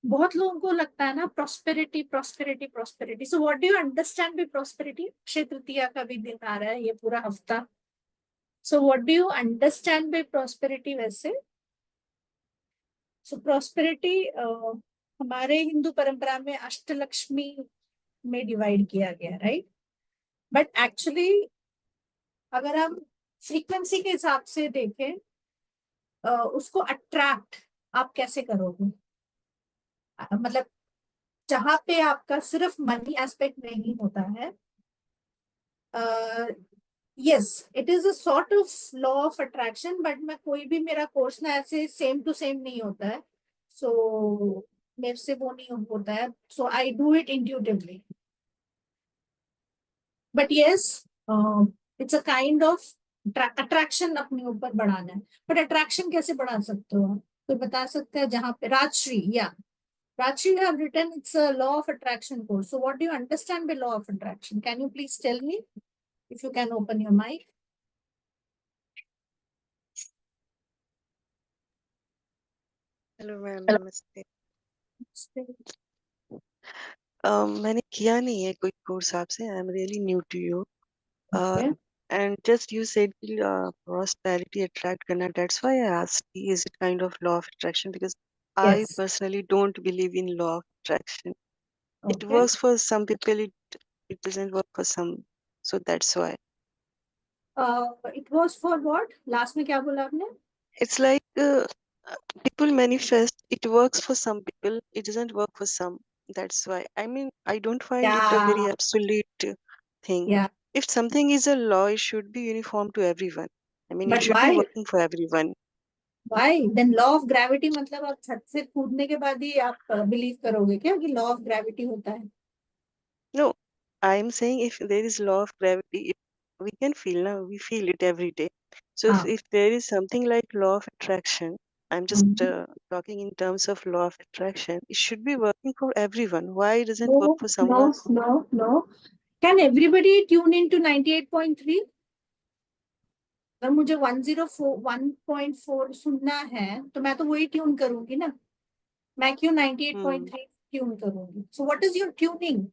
बहुत लोगों को लगता है ना prosperity prosperity prosperity, so what do you understand by prosperity? Akshaya Tritiya का भी दिन आ रहा है ये पूरा हफ्ता, so what do you understand by prosperity वैसे? सो प्रॉस्पेरिटी हमारे हिंदू परंपरा में अष्टलक्ष्मी में डिवाइड किया गया, राइट? बट एक्चुअली अगर हम फ्रीक्वेंसी के हिसाब से देखें, उसको अट्रैक्ट आप कैसे करोगे? मतलब जहां पे आपका सिर्फ मनी एस्पेक्ट नहीं होता है, yes it is a sort of law of attraction, but मैं कोई भी मेरा कोर्स ना ऐसे सेम टू सेम नहीं होता है, सो मेरे से वो नहीं होता है, so I do it intuitively. But yes, it's a kind of attraction अपने ऊपर बढ़ाना है। बट अट्रैक्शन कैसे बढ़ा सकते हो आप? कोई बता सकते हैं? जहाँ पे राजश्री, या Rajshri, you have written it's a law of attraction course. So what do you understand by law of attraction? Can you please tell me if you can open your mic? Hello ma'am, Hello. नमस्ते। मैंने किया नहीं है कोई course आपसे। I am really new to you. Okay. And just you said prosperity attract करना, that's why I asked is it kind of law of attraction, because I Yes. Personally don't believe in law of attraction. It Okay. Works for some people, it doesn't work for some, so that's why. It was for what? Last में क्या बोला आपने? It's like people manifest, it works for some people, it doesn't work for some. That's why. I mean, I don't find it a very Yeah. absolute thing. Yeah. If something is a law, it should be uniform to everyone. I mean, it But should be why? working for everyone. Why? Then law of gravity मतलब आप छत से कूदने के बाद ही आप believe करोगे क्या कि लॉ ऑफ ग्रेविटी होता है? No, I'm saying if there is law of gravity, if we can feel now, we feel it every day. So हाँ. if there is something like law of attraction, I'm just talking in terms of law of attraction, it should be working for everyone. Why it doesn't work No, for no, someone? no, no. Can everybody tune into 98.3? अगर मुझे 104 1.4 सुनना है तो मैं तो वही tune करूंगी ना। मैं क्यों Hmm. 98.3 ट्यून करूंगी? So what is your tuning?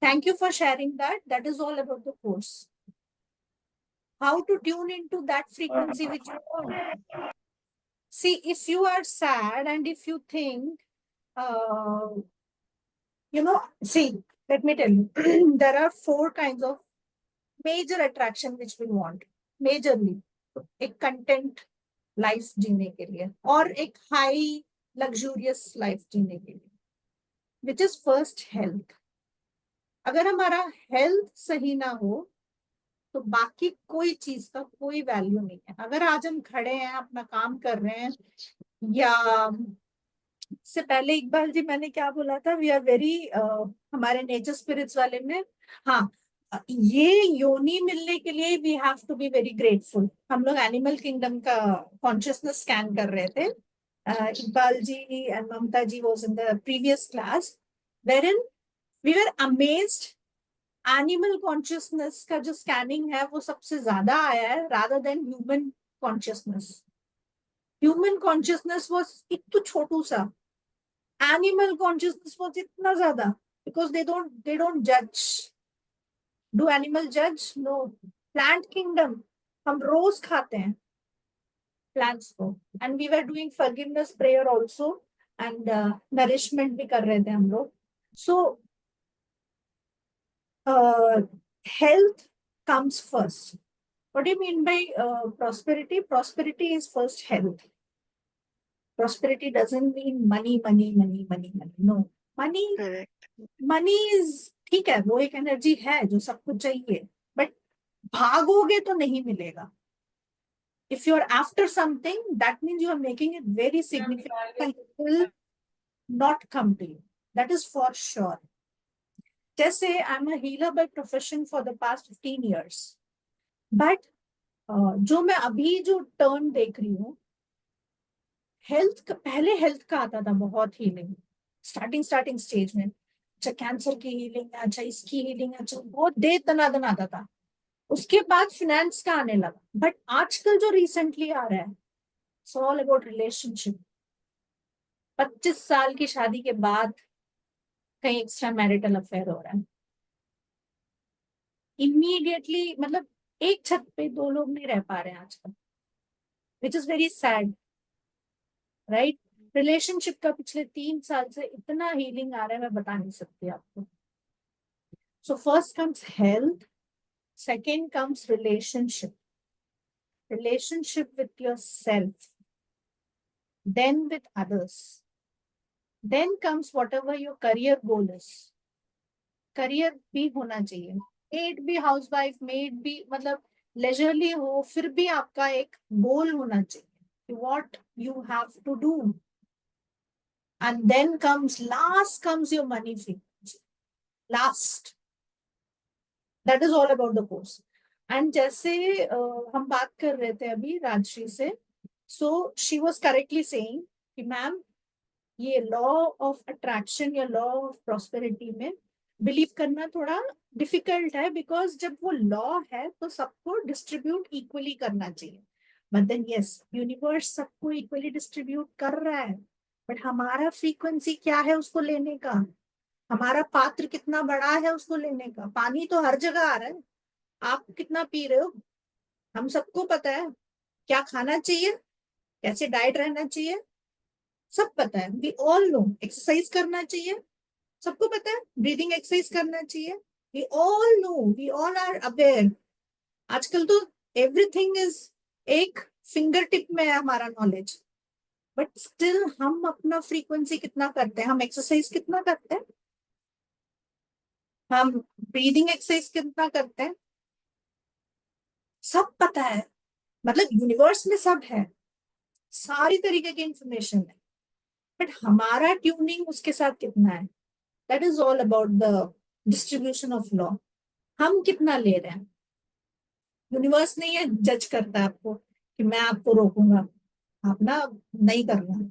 Thank you for sharing that, that is all about the course, how to tune into that frequency which you want. See if you are sad and if you think, you know, see, let me tell you, there are four kinds of major attraction which we want majorly। एक content life जीने के लिए और एक high luxurious life जीने के लिए, which is first health. अगर हमारा हेल्थ सही ना हो तो बाकी कोई चीज का कोई वैल्यू नहीं है। अगर आज हम खड़े हैं अपना काम कर रहे हैं, या से पहले इकबाल जी मैंने क्या बोला था, वी आर वेरी, हमारे नेचर स्पिरिट्स वाले में, हाँ, ये योनि मिलने के लिए we have to be very grateful. हम लोग एनिमल किंगडम का कॉन्शियसनेस स्कैन कर रहे थे। Iqbal ji and Mamta ji was in the previous class where we were amazed. Animal consciousness का जो स्कैनिंग है वो सबसे ज्यादा आया है rather than human consciousness. Human consciousness was एक तो छोटू सा, एनिमल कॉन्शियसनेस वॉज इतना ज्यादा, बिकॉज दे डोंट जज। डू एनिमल जज? नो। प्लांट किंगडम, हम रोज खाते हैं प्लांट्स को, and we were doing forgiveness prayer also, and nourishment भी कर रहे थे हम लोग। सो health comes first. What do you mean by prosperity? Prosperity is first health. Prosperity doesn't mean money, money, money, money, money. No. Money, Correct. money is ठीक है, वो एक एनर्जी है जो सब कुछ चाहिए, बट भागोगे तो नहीं मिलेगा। If you're after something, that means you are making it very significant and it will not come to you. That is for sure. जैसे I am a healer by profession for the past 15 years, but जो मैं अभी जो turn देख रही हूँ, health का, पहले हेल्थ का आता था बहुत हीलिंग, स्टार्टिंग स्टार्टिंग स्टेज में, अच्छा कैंसर की हीलिंग, अच्छा इसकी हीलिंग, अच्छा बहुत दे दनादन आता था। उसके बाद फिनेंस का आने लगा, बट आजकल जो रिसेंटली आ रहा है, इट्स ऑल अबाउट रिलेशनशिप। 25 साल की शादी के बाद कहीं एक्स्ट्रा मैरिटल अफेयर हो रहा है, इमीडिएटली, मतलब एक छत पे दो लोग नहीं रह पा रहे हैं आजकल, which is very sad, right? Relationship का पिछले 3 साल से इतना हीलिंग आ रहा है, मैं बता नहीं सकती आपको. So first comes health, second comes relationship with yourself, then with others, then comes whatever your career goal is. Career भी होना चाहिए, मेड भी, हाउसवाइफ, मेड भी, मतलब लेजरली हो, फिर भी आपका एक गोल होना चाहिए, what you have to do. And then comes, last comes your money frequency, last. That is all about the course. And जैसे हम बात कर रहे थे अभी राजश्री से, so she was correctly saying कि मैम, ये लॉ ऑफ अट्रैक्शन या लॉ ऑफ प्रॉस्पेरिटी में बिलीव करना थोड़ा डिफिकल्ट है, बिकॉज जब वो लॉ है तो सबको डिस्ट्रीब्यूट इक्वली करना चाहिए. बट देन यस, यूनिवर्स सबको इक्वली डिस्ट्रीब्यूट कर रहा है, बट हमारा फ्रीक्वेंसी क्या है उसको लेने का, हमारा पात्र कितना बड़ा है उसको लेने का. पानी तो हर जगह आ रहा है, आप कितना पी रहे हो हम सबको पता है, क्या खाना चाहिए, कैसे डाइट रहना चाहिए, सब पता है. We all no. एक्सरसाइज करना चाहिए, सबको पता है, ब्रीदिंग एक्सरसाइज करना चाहिए, we all know, we all are aware. आजकल तो एवरीथिंग इज एक फिंगर टिप में है हमारा नॉलेज, बट स्टिल हम अपना फ्रीक्वेंसी कितना करते हैं, हम एक्सरसाइज कितना करते हैं, हम ब्रीदिंग एक्सरसाइज कितना करते हैं, सब पता है. मतलब यूनिवर्स में सब है, सारी तरीके की इंफॉर्मेशन है, बट हमारा ट्यूनिंग उसके साथ कितना है. That is all about the distribution of law. हम कितना ले रहे हैं. यूनिवर्स नहीं है जज करता है आपको कि मैं आपको रोकूंगा, आप ना नहीं करना,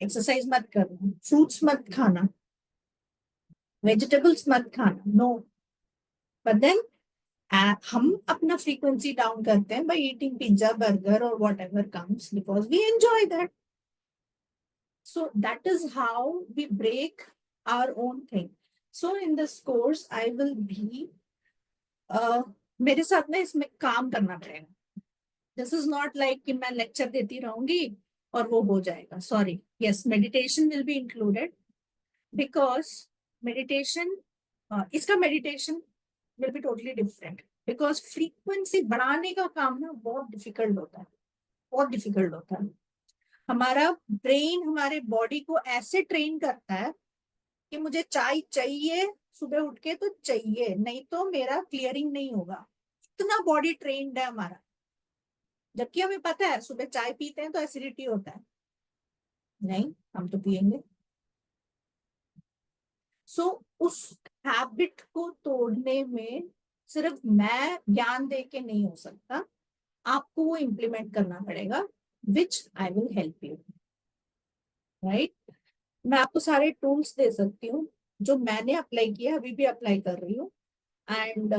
एक्सरसाइज मत करना, फ्रूट्स मत खाना, वेजिटेबल्स मत खाना, नो. बट देन हम अपना फ्रीक्वेंसी डाउन करते हैं बाय ईटिंग पिज्जा, बर्गर और whatever comes, because we enjoy that. So that is how we break our own thing. So in this course, I will be, मेरे साथ ना इसमें काम करना पड़ेगा. This is not like कि मैं लेक्चर देती रहूंगी और वो हो जाएगा. Sorry. Yes, meditation will be included because meditation, इसका meditation will be totally different because frequency बढ़ाने का काम ना बहुत difficult होता है, बहुत difficult होता है. हमारा ब्रेन हमारे बॉडी को ऐसे ट्रेन करता है कि मुझे चाय चाहिए, सुबह उठ के तो चाहिए, नहीं तो मेरा क्लियरिंग नहीं होगा. इतना बॉडी ट्रेन्ड है हमारा, जबकि हमें पता है सुबह चाय पीते हैं तो एसिडिटी होता है, नहीं हम तो पियेंगे. सो उस हैबिट को तोड़ने में सिर्फ मैं ज्ञान दे के नहीं हो सकता, आपको वो इम्प्लीमेंट करना पड़ेगा, which I will help you. Right? मैं आपको सारे टूल्स दे सकती हूँ जो मैंने अप्लाई किया, अभी भी अप्लाई कर रही हूँ. एंड